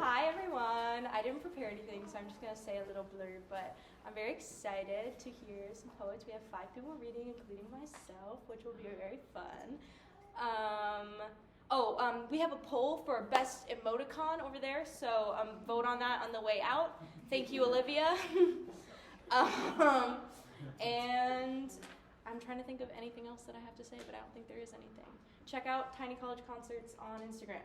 hi everyone. I didn't prepare anything, so I'm just going to say a little blurb, but I'm very excited to hear some poets. We have 5 people reading, including myself, which will be very fun. We have a poll for best emoticon over there, so vote on that on the way out. Thank you, Olivia. And I'm trying to think of anything else that I have to say, but I don't think there is anything. Check out Tiny College Concerts on Instagram.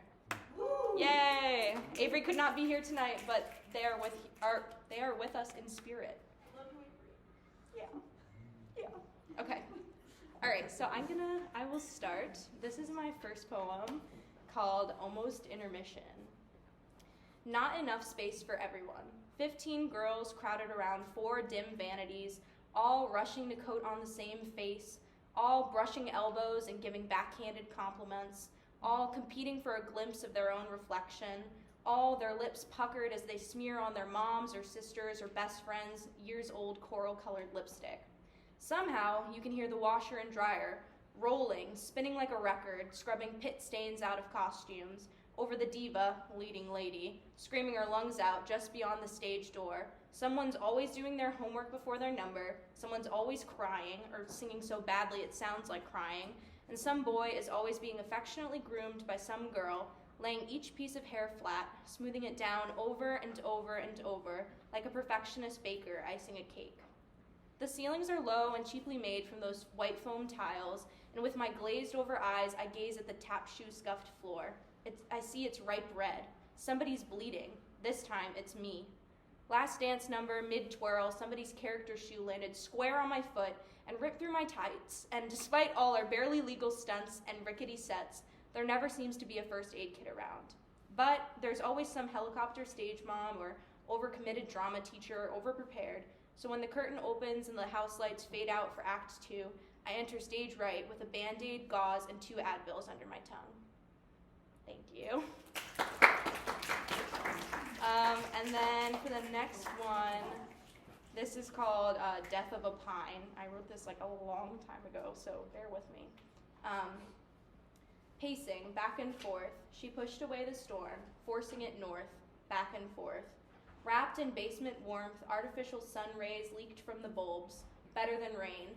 Woo! Yay! Avery could not be here tonight, but they are with us in spirit. Yeah. Okay. All right. So I will start. This is my first poem called Almost Intermission. Not enough space for everyone. 15 girls crowded around 4 dim vanities, all rushing to coat on the same face, all brushing elbows and giving backhanded compliments, all competing for a glimpse of their own reflection, all their lips puckered as they smear on their moms or sisters or best friends' years-old coral-colored lipstick. Somehow, you can hear the washer and dryer rolling, spinning like a record, scrubbing pit stains out of costumes, over the diva, leading lady, screaming her lungs out just beyond the stage door. Someone's always doing their homework before their number, someone's always crying, or singing so badly it sounds like crying, and some boy is always being affectionately groomed by some girl, laying each piece of hair flat, smoothing it down over and over and over, like a perfectionist baker icing a cake. The ceilings are low and cheaply made from those white foam tiles, and with my glazed over eyes, I gaze at the tap shoe scuffed floor. I see it's ripe red. Somebody's bleeding. This time, it's me. Last dance number, mid-twirl, somebody's character shoe landed square on my foot and ripped through my tights, and despite all our barely legal stunts and rickety sets, there never seems to be a first aid kit around. But there's always some helicopter stage mom or overcommitted drama teacher overprepared, so when the curtain opens and the house lights fade out for Act 2, I enter stage right with a Band-Aid, gauze, and 2 Advils under my tongue. Thank you. And then for the next one, this is called Death of a Pine. I wrote this like a long time ago, so bear with me. Pacing back and forth, she pushed away the storm, forcing it north, back and forth. Wrapped in basement warmth, artificial sun rays leaked from the bulbs, better than rain.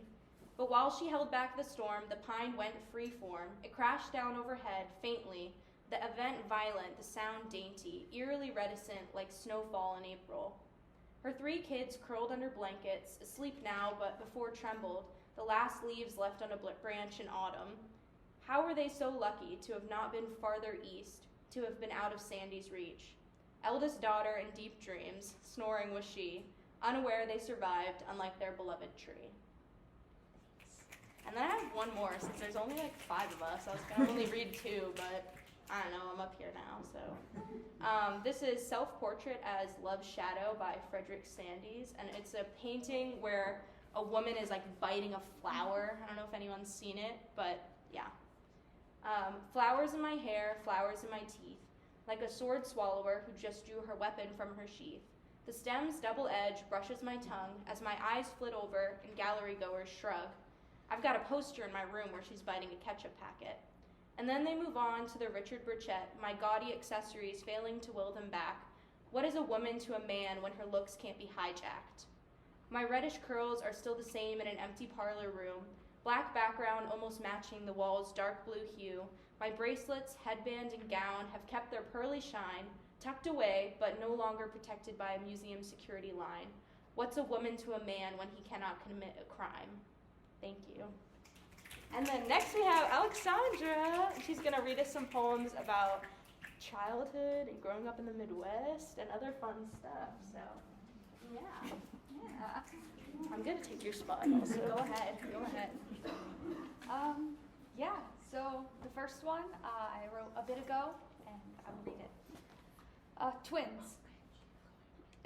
But while she held back the storm, the pine went freeform. It crashed down overhead, faintly, the event violent, the sound dainty, eerily reticent like snowfall in April. Her 3 kids curled under blankets, asleep now but before trembled, the last leaves left on a branch in autumn. How were they so lucky to have not been farther east, to have been out of Sandy's reach? Eldest daughter in deep dreams, snoring was she, unaware they survived, unlike their beloved tree. And then I have one more, since there's only like 5 of us. I was going to only read 2, but I don't know, I'm up here now, so. This is Self-Portrait as Love's Shadow by Frederick Sandys, and it's a painting where a woman is like biting a flower. I don't know if anyone's seen it, but yeah. Flowers in my hair, flowers in my teeth, like a sword swallower who just drew her weapon from her sheath. The stem's double edge brushes my tongue as my eyes flit over and gallery goers shrug. I've got a poster in my room where she's biting a ketchup packet. And then they move on to the Richard Burchett, my gaudy accessories failing to will them back. What is a woman to a man when her looks can't be hijacked? My reddish curls are still the same in an empty parlor room, black background almost matching the wall's dark blue hue. My bracelets, headband, and gown have kept their pearly shine, tucked away, but no longer protected by a museum security line. What's a woman to a man when he cannot commit a crime? Thank you. And then next we have Aleksandra. She's going to read us some poems about childhood and growing up in the Midwest and other fun stuff. So, yeah. I'm going to take your spot also. Go ahead. So the first one I wrote a bit ago, and I will read it. Twins.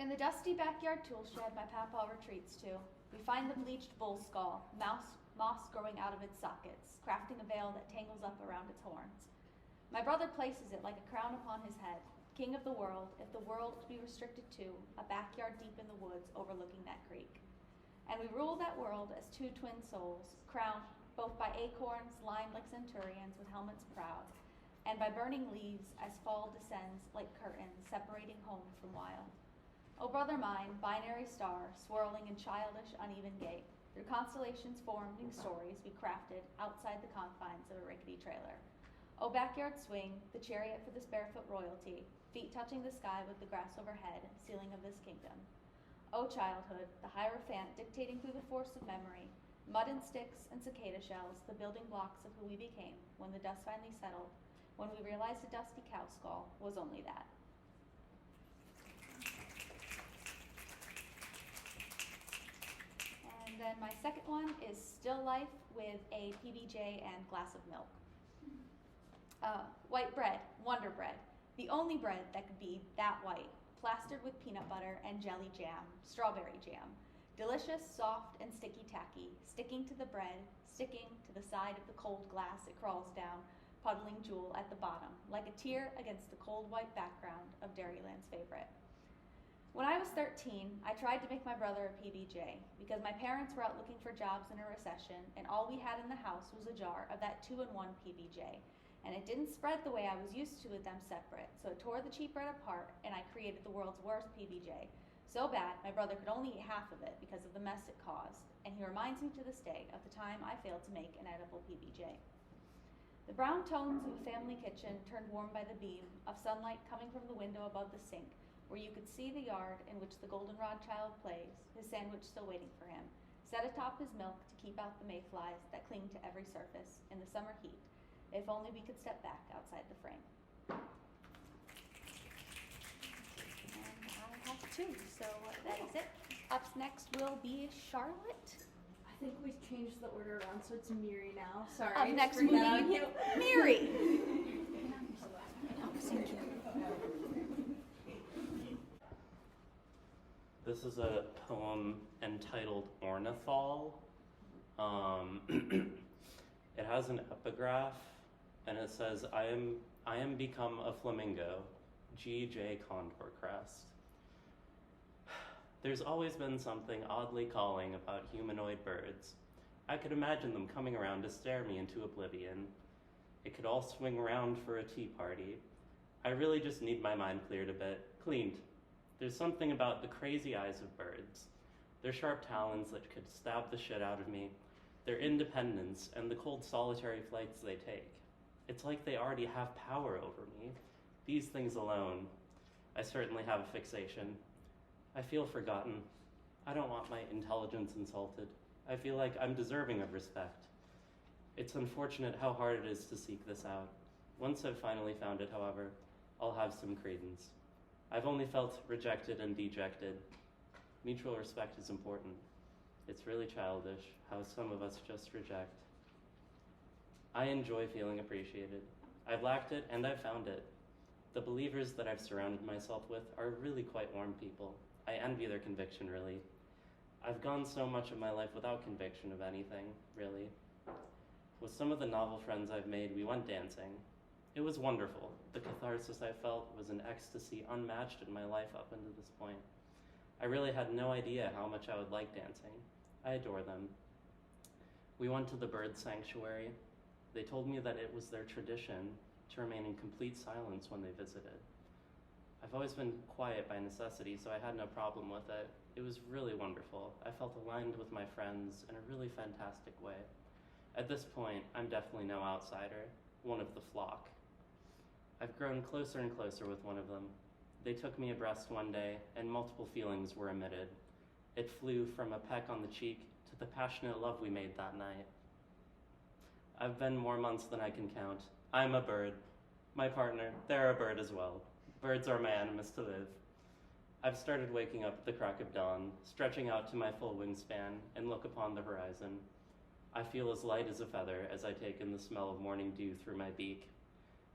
In the dusty backyard tool shed my papa retreats to, we find the bleached bull skull, moss growing out of its sockets, crafting a veil that tangles up around its horns. My brother places it like a crown upon his head, king of the world, if the world could be restricted to a backyard deep in the woods overlooking that creek. And we rule that world as 2 twin souls, crowned both by acorns lined like centurions with helmets proud, and by burning leaves as fall descends like curtains separating home from wild. O brother mine, binary star, swirling in childish uneven gait, through constellations formed in stories we crafted outside the confines of a rickety trailer. O backyard swing, the chariot for this barefoot royalty, feet touching the sky with the grass overhead, ceiling of this kingdom. O childhood, the Hierophant dictating through the force of memory, mud and sticks and cicada shells, the building blocks of who we became when the dust finally settled, when we realized a dusty cow skull was only that. And then my second one is Still Life with a PBJ and glass of milk. White bread, Wonder Bread, the only bread that could be that white, plastered with peanut butter and jelly jam, strawberry jam. Delicious, soft, and sticky tacky, sticking to the bread, sticking to the side of the cold glass it crawls down, puddling jewel at the bottom, like a tear against the cold white background of Dairyland's favorite. When I was 13, I tried to make my brother a PBJ because my parents were out looking for jobs in a recession, and all we had in the house was a jar of that 2-in-1 PBJ. And it didn't spread the way I was used to with them separate, so it tore the cheap bread apart, and I created the world's worst PBJ. So bad, my brother could only eat half of it because of the mess it caused, and he reminds me to this day of the time I failed to make an edible PBJ. The brown tones of the family kitchen turned warm by the beam of sunlight coming from the window above the sink, where you could see the yard in which the goldenrod child plays, his sandwich still waiting for him, set atop his milk to keep out the mayflies that cling to every surface in the summer heat. If only we could step back outside the frame. And I have two, so that is it. Up next will be Charlotte. I think we've changed the order around, so it's Miri now. Sorry. Up next bring will that on be you. Miri. Thank you. This is a poem entitled Ornithal. It has an epigraph, and it says, I am become a flamingo, G.J. Condor Crest. There's always been something oddly calling about humanoid birds. I could imagine them coming around to stare me into oblivion. It could all swing around for a tea party. I really just need my mind cleared a bit, cleaned. There's something about the crazy eyes of birds, their sharp talons that could stab the shit out of me, their independence, and the cold solitary flights they take. It's like they already have power over me. These things alone. I certainly have a fixation. I feel forgotten. I don't want my intelligence insulted. I feel like I'm deserving of respect. It's unfortunate how hard it is to seek this out. Once I've finally found it, however, I'll have some credence. I've only felt rejected and dejected. Mutual respect is important. It's really childish how some of us just reject. I enjoy feeling appreciated. I've lacked it and I've found it. The believers that I've surrounded myself with are really quite warm people. I envy their conviction, really. I've gone so much of my life without conviction of anything, really. With some of the novel friends I've made, we went dancing. It was wonderful. The catharsis I felt was an ecstasy unmatched in my life up until this point. I really had no idea how much I would like dancing. I adore them. We went to the bird sanctuary. They told me that it was their tradition to remain in complete silence when they visited. I've always been quiet by necessity, so I had no problem with it. It was really wonderful. I felt aligned with my friends in a really fantastic way. At this point, I'm definitely no outsider, one of the flock. I've grown closer and closer with one of them. They took me abreast one day, and multiple feelings were emitted. It flew from a peck on the cheek to the passionate love we made that night. I've been more months than I can count. I'm a bird. My partner, they're a bird as well. Birds are my animus to live. I've started waking up at the crack of dawn, stretching out to my full wingspan, and look upon the horizon. I feel as light as a feather as I take in the smell of morning dew through my beak.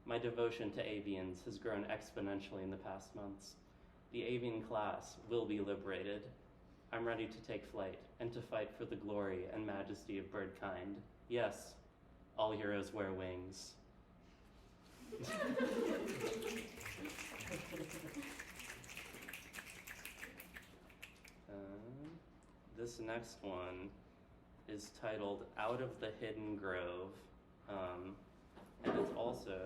My devotion to avians has grown exponentially in the past months. The avian class will be liberated. I'm ready to take flight and to fight for the glory and majesty of birdkind. Yes, all heroes wear wings. This next one is titled Out of the Hidden Grove, and it's also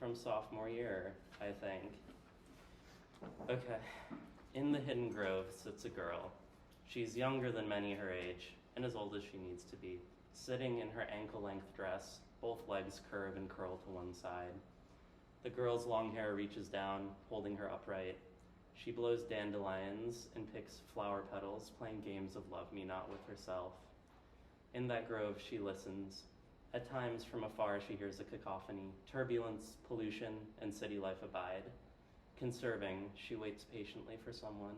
from sophomore year, I think. Okay. In the hidden grove sits a girl. She's younger than many her age, and as old as she needs to be, sitting in her ankle-length dress, both legs curve and curl to one side. The girl's long hair reaches down, holding her upright. She blows dandelions and picks flower petals, playing games of love me not with herself. In that grove, she listens. At times, from afar, she hears a cacophony. Turbulence, pollution, and city life abide. Conserving, she waits patiently for someone.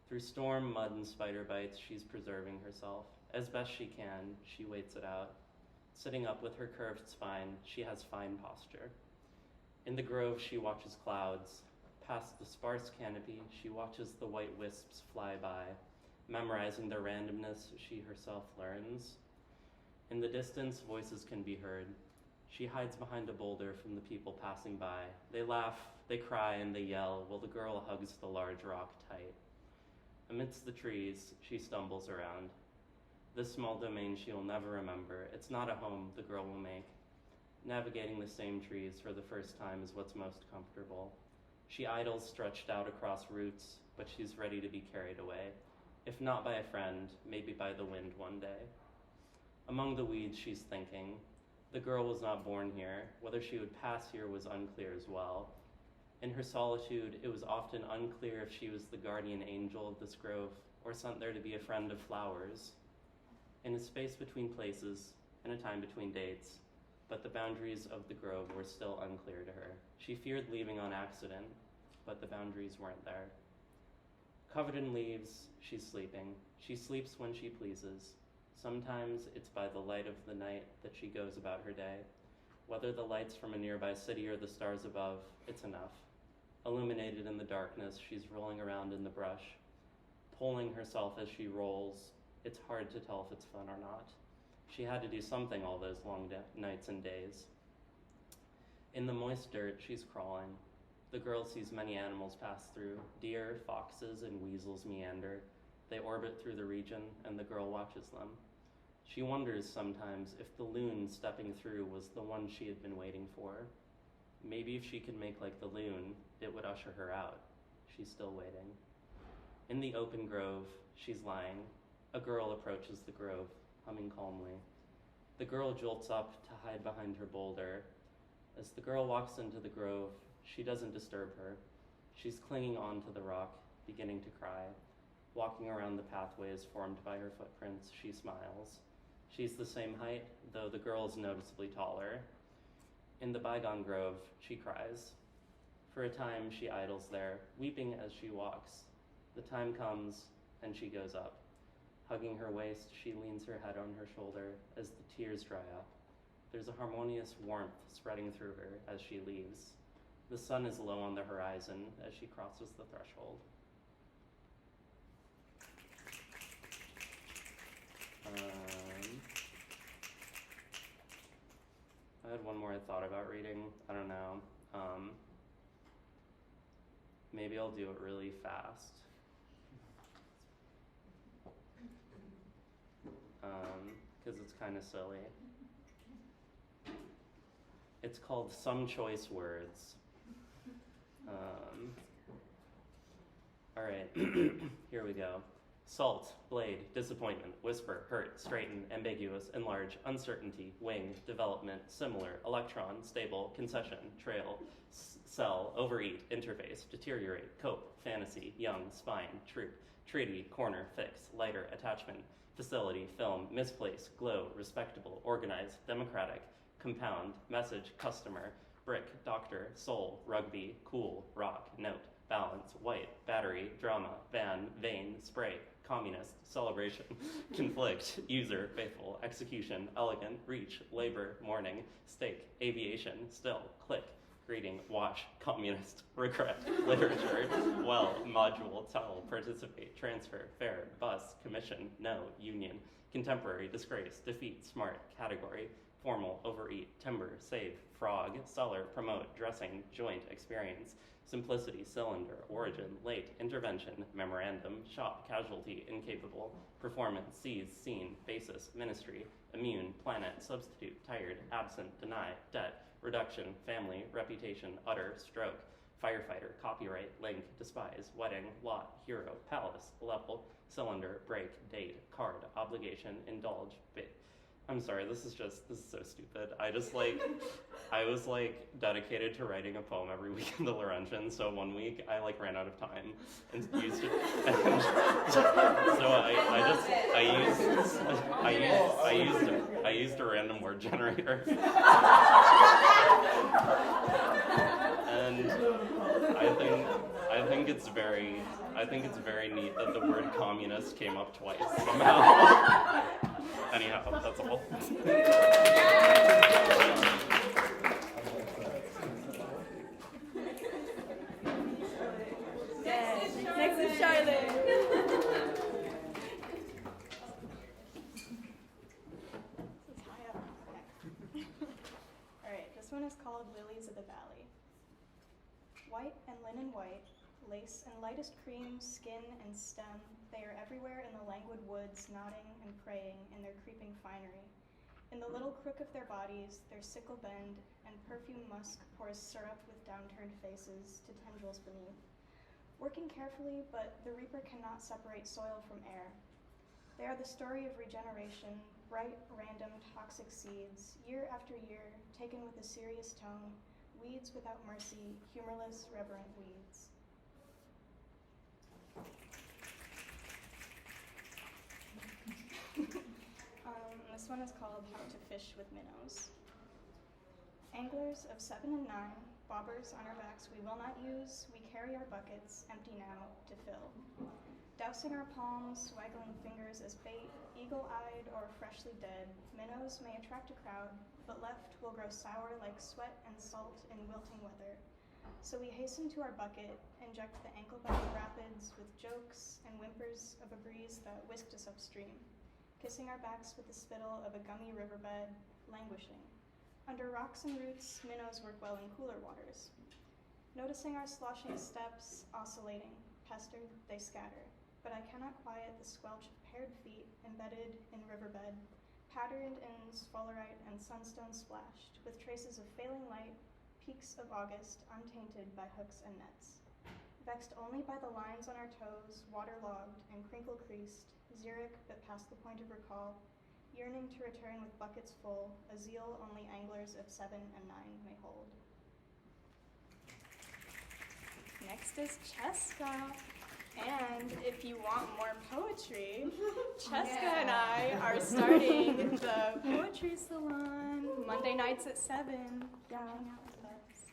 Through storm, mud, and spider bites, she's preserving herself. As best she can, she waits it out. Sitting up with her curved spine, she has fine posture. In the grove, she watches clouds. Past the sparse canopy, she watches the white wisps fly by. Memorizing their randomness, she herself learns. In the distance, voices can be heard. She hides behind a boulder from the people passing by. They laugh, they cry, and they yell, while the girl hugs the large rock tight. Amidst the trees, she stumbles around. This small domain she will never remember. It's not a home the girl will make. Navigating the same trees for the first time is what's most comfortable. She idles stretched out across roots, but she's ready to be carried away. If not by a friend, maybe by the wind one day. Among the weeds, she's thinking. The girl was not born here. Whether she would pass here was unclear as well. In her solitude, it was often unclear if she was the guardian angel of this grove or sent there to be a friend of flowers. In a space between places, in a time between dates, but the boundaries of the grove were still unclear to her. She feared leaving on accident, but the boundaries weren't there. Covered in leaves, she's sleeping. She sleeps when she pleases. Sometimes it's by the light of the night that she goes about her day. Whether the lights from a nearby city or the stars above, it's enough. Illuminated in the darkness, she's rolling around in the brush. Pulling herself as she rolls, it's hard to tell if it's fun or not. She had to do something all those long nights and days. In the moist dirt, she's crawling. The girl sees many animals pass through. Deer, foxes, and weasels meander. They orbit through the region, and the girl watches them. She wonders sometimes if the loon stepping through was the one she had been waiting for. Maybe if she could make like the loon, it would usher her out. She's still waiting. In the open grove, she's lying. A girl approaches the grove, humming calmly. The girl jolts up to hide behind her boulder. As the girl walks into the grove, she doesn't disturb her. She's clinging onto the rock, beginning to cry. Walking around the pathways formed by her footprints, she smiles. She's the same height, though the girl is noticeably taller. In the bygone grove, she cries. For a time, she idles there, weeping as she walks. The time comes, and she goes up. Hugging her waist, she leans her head on her shoulder as the tears dry up. There's a harmonious warmth spreading through her as she leaves. The sun is low on the horizon as she crosses the threshold. I had one more I thought about reading. I don't know. Maybe I'll do it really fast. Because it's kind of silly. It's called Some Choice Words. All right, here we go. Salt, blade, disappointment, whisper, hurt, straighten, ambiguous, enlarge, uncertainty, wing, development, similar, electron, stable, concession, trail, cell, overeat, interface, deteriorate, cope, fantasy, young, spine, troop, treaty, corner, fix, lighter, attachment, facility, film, misplace, glow, respectable, organized, democratic, compound, message, customer, brick, doctor, soul, rugby, cool, rock, note, balance, white, battery, drama, van, vein, spray, communist, celebration, conflict, user, faithful, execution, elegant, reach, labor, morning, stake, aviation, still, click, greeting, watch, communist, regret, literature, well, module, tell, participate, transfer, fair, bus, commission, no, union, contemporary, disgrace, defeat, smart, category, formal, overeat, timber, save, frog, seller, promote, dressing, joint, experience, simplicity, cylinder, origin, late, intervention, memorandum, shop, casualty, incapable, performance, seize, scene, basis, ministry, immune, planet, substitute, tired, absent, deny, debt, reduction, family, reputation, utter, stroke, firefighter, copyright, link, despise, wedding, lot, hero, palace, level, cylinder, break, date, card, obligation, indulge, bit. I'm sorry, this is so stupid. I was dedicated to writing a poem every week in the Laurentian, so one week I ran out of time and used it. I used a random word generator. And I think it's very neat that the word communist came up twice somehow. Anyhow, that's all. Next is Charlotte. Alright, this one is called Lilies of the Valley. White and linen white, lace and lightest cream, skin and stem, they are everywhere in the languid woods, nodding and praying in their creeping finery. In the little crook of their bodies, their sickle bend, and perfume musk pours syrup with downturned faces to tendrils beneath. Working carefully, but the reaper cannot separate soil from air. They are the story of regeneration, bright, random, toxic seeds, year after year, taken with a serious tone, weeds without mercy, humorless, reverent weeds. This one is called How to Fish with Minnows. Anglers of 7 and 9, bobbers on our backs we will not use, we carry our buckets, empty now, to fill. Dousing our palms, waggling fingers as bait, eagle-eyed or freshly dead, minnows may attract a crowd, but left will grow sour like sweat and salt in wilting weather. So we hasten to our bucket, inject the ankle-back rapids with jokes and whimpers of a breeze that whisked us upstream, kissing our backs with the spittle of a gummy riverbed, languishing. Under rocks and roots, minnows work well in cooler waters. Noticing our sloshing steps, oscillating, pestered, they scatter. But I cannot quiet the squelch of paired feet embedded in riverbed, patterned in sphalerite and sunstone splashed, with traces of failing light, peaks of August untainted by hooks and nets. Vexed only by the lines on our toes, waterlogged and crinkle-creased, xeric but past the point of recall, yearning to return with buckets full, a zeal only anglers of 7 and 9 may hold. Next is Cesca. And if you want more poetry, Cesca and I are starting the Poetry Salon Monday nights at 7. Yeah. Hang out with us.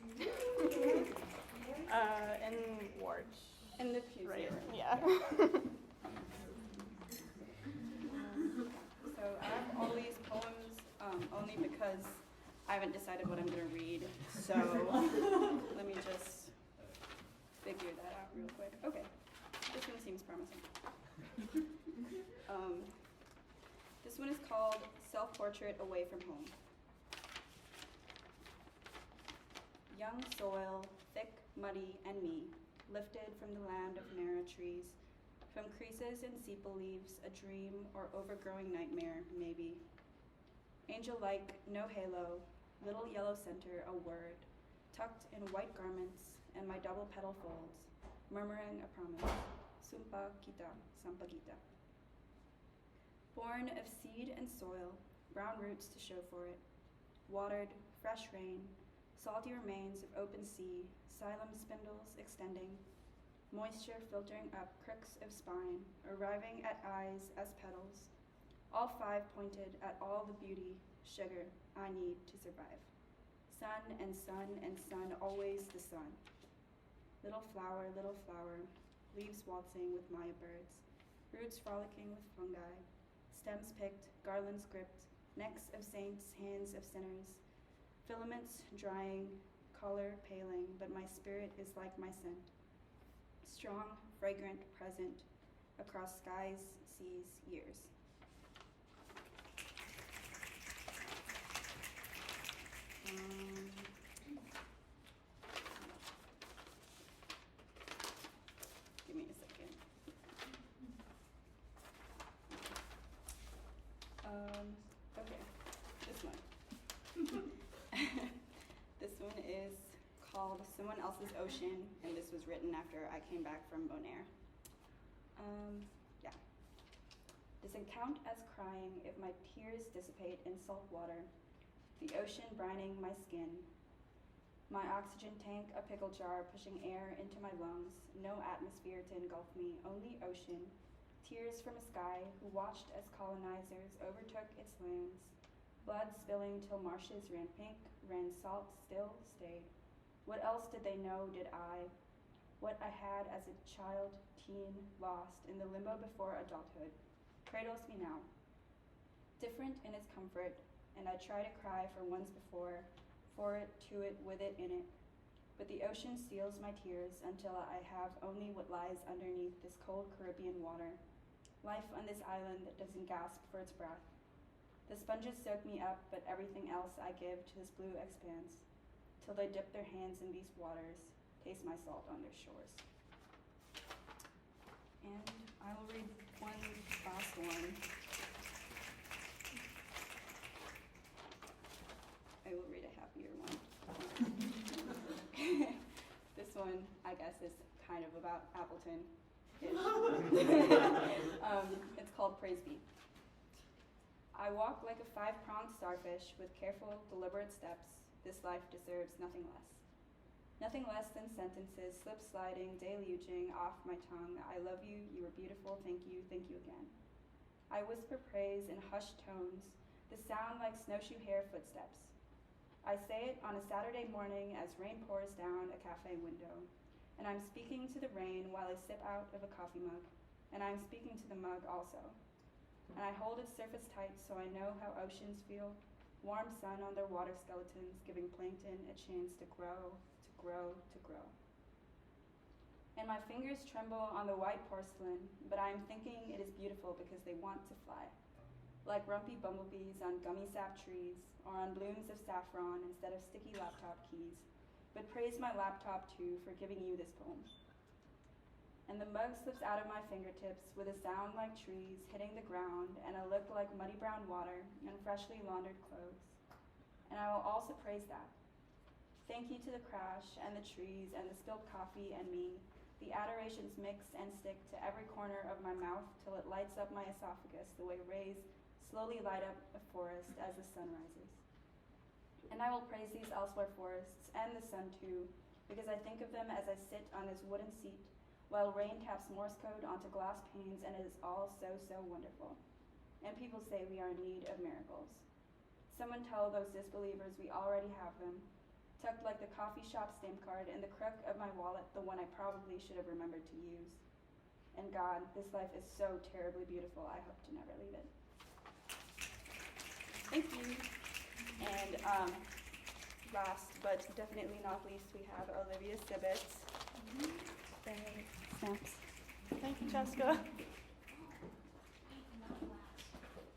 In Ward. In the pew. Right. Yeah. So I have all these poems only because I haven't decided what I'm going to read. So let me just figure that out real quick. Okay. This one seems promising. This one is called Self-Portrait Away from Home. Young soil, thick, muddy, and me, lifted from the land of narrow trees, from creases in sepal leaves, a dream or overgrowing nightmare, maybe. Angel-like, no halo, little yellow center, a word, tucked in white garments and my double petal folds, murmuring a promise. Sumpa kita, sampagita. Born of seed and soil, brown roots to show for it. Watered, fresh rain, salty remains of open sea, xylem spindles extending. Moisture filtering up crooks of spine, arriving at eyes as petals. All 5 pointed at all the beauty, sugar, I need to survive. Sun and sun and sun, always the sun. Little flower, leaves waltzing with Maya birds, roots frolicking with fungi, stems picked, garlands gripped, necks of saints, hands of sinners, filaments drying, color paling, but my spirit is like my scent. Strong, fragrant, present, across skies, seas, years. Give me a second. Okay, this one. is called Someone Else's Ocean, and this was written after I came back from Bonaire. Yeah. Does it count as crying if my tears dissipate in salt water, the ocean brining my skin? My oxygen tank, a pickle jar pushing air into my lungs, no atmosphere to engulf me, only ocean, tears from a sky who watched as colonizers overtook its lands, blood spilling till marshes ran pink, ran salt, still stayed. What else did they know, did I? What I had as a child, teen, lost in the limbo before adulthood, cradles me now. Different in its comfort, and I try to cry for once before, for it, to it, with it, in it. But the ocean seals my tears until I have only what lies underneath this cold Caribbean water. Life on this island that doesn't gasp for its breath. The sponges soak me up, but everything else I give to this blue expanse, till they dip their hands in these waters, taste my salt on their shores. And I will read one last one. I will read a happier one. This one, I guess, is kind of about Appleton-ish. It's called Praise Be. I walk like a 5-pronged starfish with careful, deliberate steps. This life deserves nothing less. Nothing less than sentences slip-sliding, deluging off my tongue. I love you, you are beautiful, thank you again. I whisper praise in hushed tones, the sound like snowshoe hare footsteps. I say it on a Saturday morning as rain pours down a cafe window, and I'm speaking to the rain while I sip out of a coffee mug, and I'm speaking to the mug also. And I hold its surface tight so I know how oceans feel, warm sun on their water skeletons, giving plankton a chance to grow, to grow, to grow. And my fingers tremble on the white porcelain, but I am thinking it is beautiful because they want to fly, like rumpy bumblebees on gummy sap trees, or on blooms of saffron instead of sticky laptop keys. But praise my laptop too for giving you this poem. And the mug slips out of my fingertips with a sound like trees hitting the ground and a look like muddy brown water and freshly laundered clothes. And I will also praise that. Thank you to the crash and the trees and the spilled coffee and me. The adorations mix and stick to every corner of my mouth till it lights up my esophagus the way rays slowly light up a forest as the sun rises. And I will praise these elsewhere forests and the sun too, because I think of them as I sit on this wooden seat while rain taps Morse code onto glass panes, and it is all so, so wonderful. And people say we are in need of miracles. Someone tell those disbelievers we already have them, tucked like the coffee shop stamp card in the crook of my wallet, the one I probably should have remembered to use. And God, this life is so terribly beautiful, I hope to never leave it. Thank you. And last but definitely not least, we have Olivia Sibbet. Snaps. Thank you, Cesca.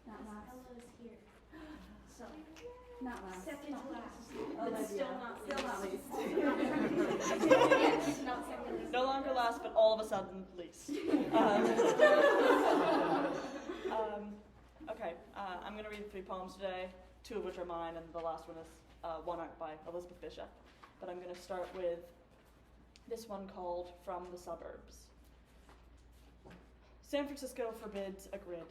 Not last. Ella's here. So, Not last. second to last. Olivia. It's still not least. Yes, not second least. No longer last, but all of a sudden least. Okay, I'm going to read 3 poems today, 2 of which are mine, and the last one is one art by Elizabeth Bishop. But I'm going to start with this one called From the Suburbs. San Francisco forbids a grid.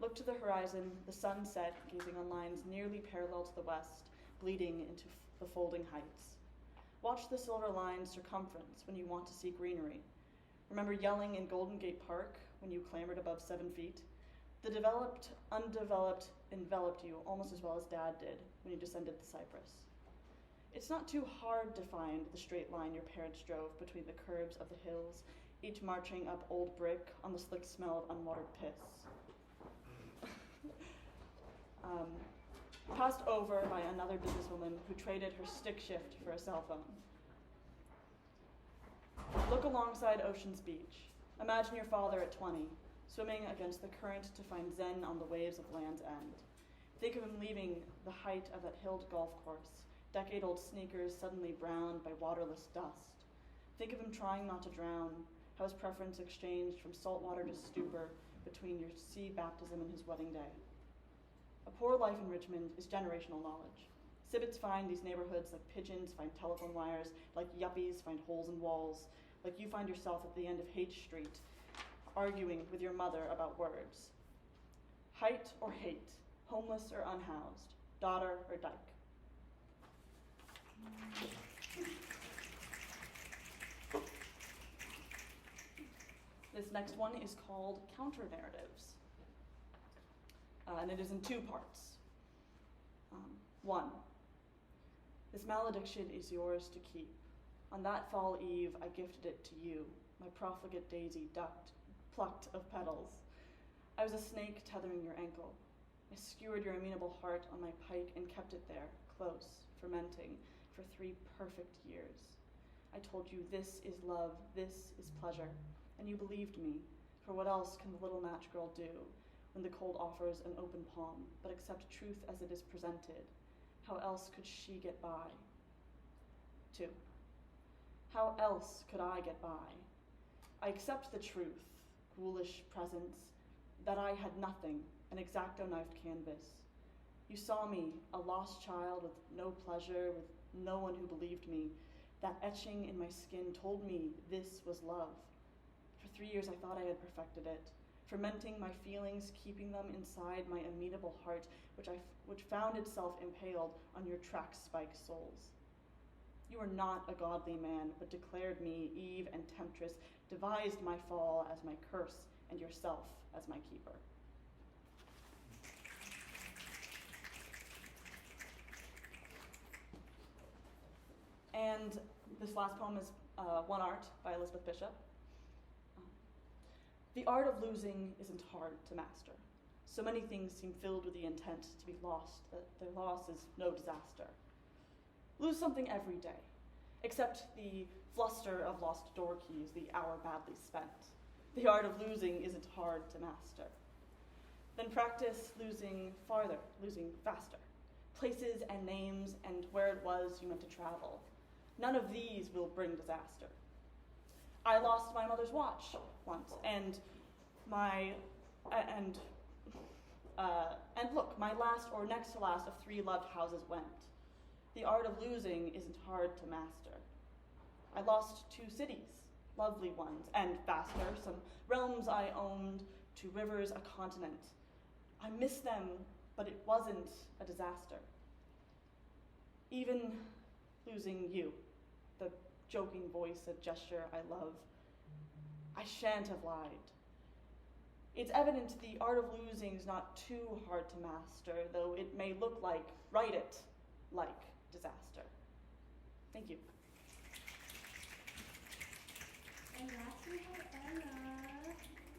Look to the horizon, the sun set, gazing on lines nearly parallel to the west, bleeding into the folding heights. Watch the silver line's circumference when you want to see greenery. Remember yelling in Golden Gate Park when you clambered above 7 feet? The developed, undeveloped enveloped you almost as well as Dad did when you descended the cypress. It's not too hard to find the straight line your parents drove between the curves of the hills, each marching up old brick on the slick smell of unwatered piss. Passed over by another businesswoman who traded her stick shift for a cell phone. Look alongside Ocean's Beach. Imagine your father at 20, swimming against the current to find zen on the waves of Land's End. Think of him leaving the height of that hilled golf course, decade-old sneakers suddenly browned by waterless dust. Think of him trying not to drown, how his preference exchanged from saltwater to stupor between your sea baptism and his wedding day. A poor life in Richmond is generational knowledge. Sibbets find these neighborhoods like pigeons find telephone wires, like yuppies find holes in walls, like you find yourself at the end of H Street, arguing with your mother about words. Height or hate, homeless or unhoused, daughter or dyke. This next one is called Counter-Narratives, and it is in 2 parts. 1, this malediction is yours to keep. On that fall eve, I gifted it to you, my profligate daisy plucked of petals. I was a snake tethering your ankle. I skewered your amenable heart on my pike and kept it there, close, fermenting, for 3 perfect years. I told you this is love, this is pleasure, and you believed me, for what else can the little match girl do when the cold offers an open palm, but accept truth as it is presented? How else could she get by? 2, how else could I get by? I accept the truth, ghoulish presence, that I had nothing, an X-Acto-knifed canvas. You saw me, a lost child with no pleasure, with no one who believed me. That etching in my skin told me this was love. For 3 years I thought I had perfected it, fermenting my feelings, keeping them inside my amenable heart, which found itself impaled on your track spike soles. You are not a godly man, but declared me, Eve and temptress, devised my fall as my curse, and yourself as my keeper. And this last poem is One Art by Elizabeth Bishop. The art of losing isn't hard to master. So many things seem filled with the intent to be lost that their loss is no disaster. Lose something every day, except the fluster of lost door keys, the hour badly spent. The art of losing isn't hard to master. Then practice losing farther, losing faster. Places and names and where it was you meant to travel. None of these will bring disaster. I lost my mother's watch once, and look, my last or next to last of 3 loved houses went. The art of losing isn't hard to master. I lost 2 cities, lovely ones, and faster, some realms I owned, 2 rivers, a continent. I miss them, but it wasn't a disaster. Even losing you, the joking voice, a gesture I love, I shan't have lied. It's evident the art of losing is not too hard to master, though it may look like, write it, like disaster. Thank you. And last we have Ella.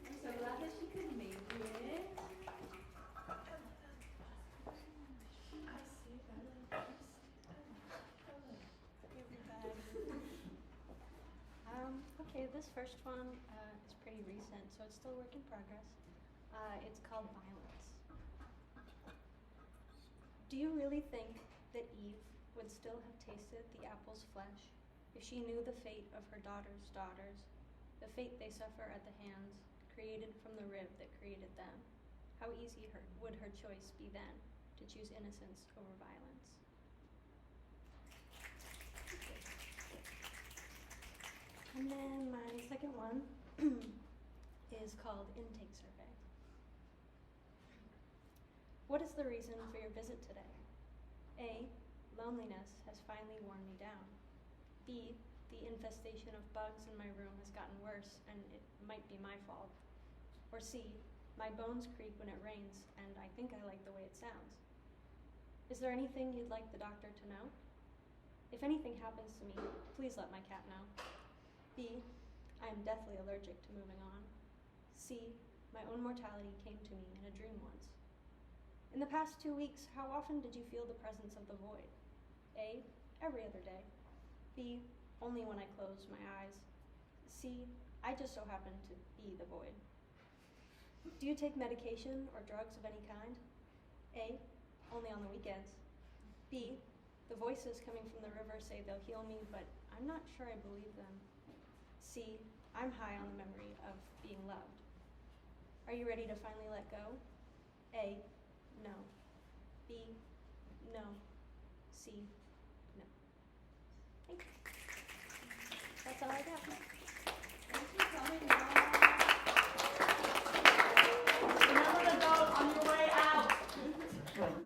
I'm so glad that she could make it. Okay, this first one is pretty recent, so it's still a work in progress. It's called Violence. Do you really think that Eve would still have tasted the apple's flesh if she knew the fate of her daughter's daughters, the fate they suffer at the hands created from the rib that created them? How easy would her choice be then to choose innocence over violence? And then my second one is called Intake Survey. What is the reason for your visit today? A, loneliness has finally worn me down. B, the infestation of bugs in my room has gotten worse and it might be my fault. Or C, my bones creak when it rains and I think I like the way it sounds. Is there anything you'd like the doctor to know? If anything happens to me, please let my cat know. B, I am deathly allergic to moving on. C, my own mortality came to me in a dream once. In the past 2 weeks, how often did you feel the presence of the void? A, every other day. B, only when I closed my eyes. C, I just so happen to be the void. Do you take medication or drugs of any kind? A, only on the weekends. B, the voices coming from the river say they'll heal me, but I'm not sure I believe them. C, I'm high on the memory of being loved. Are you ready to finally let go? A, no. B, no. C, no. Thank you. That's all I got. Thanks for coming, Mom.